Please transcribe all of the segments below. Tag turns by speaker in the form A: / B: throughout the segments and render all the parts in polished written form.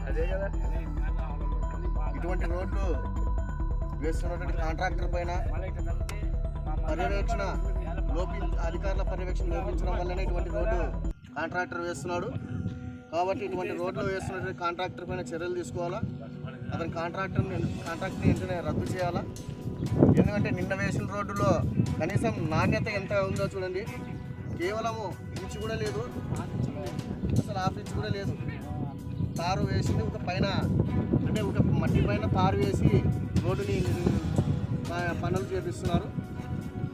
A: అదే కదా. ఇటువంటి రోడ్లు వేస్తున్నటువంటి కాంట్రాక్టర్ పైన పర్యవేక్షణ అధికారుల పర్యవేక్షణ లోపించడం వల్లనే ఇటువంటి రోడ్డు కాంట్రాక్టర్ వేస్తున్నాడు. కాబట్టి ఇటువంటి రోడ్లు వేస్తున్నటువంటి కాంట్రాక్టర్ పైన చర్యలు తీసుకోవాలా, అతని కాంట్రాక్టర్ని వెంటనే రద్దు చేయాలా. ఎందుకంటే నిన్న వేసిన రోడ్డులో కనీసం నాణ్యత ఎంత ఉందో చూడండి. కేవలము ఇంచు కూడా లేదు, అసలు హాఫ్ ఇంచ్ కూడా లేదు. తారు వేసింది ఒక పైన, అంటే ఒక మట్టి పైన తారు వేసి రోడ్డుని పనులు చేపిస్తున్నారు.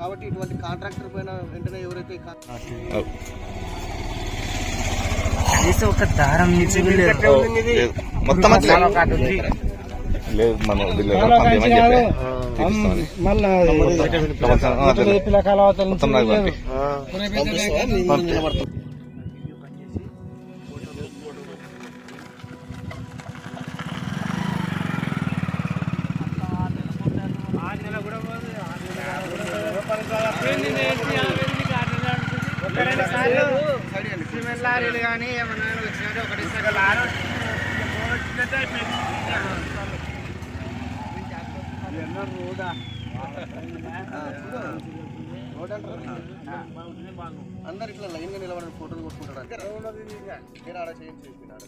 A: కాబట్టి ఇటువంటి కాంట్రాక్టర్ పైన వెంటనే ఎవరైతే
B: ఒక దారం మొత్తం లేదు మన
C: సిమెంట్ లారీలు కానీ ఏమన్నా వచ్చినట్టు ఒకటి
A: అందరు ఇట్లా లైన్గా నిలబడి ఫోటోలు కొట్టుకుంటారు. నేను ఆడ చేయించి చెప్పినాడు.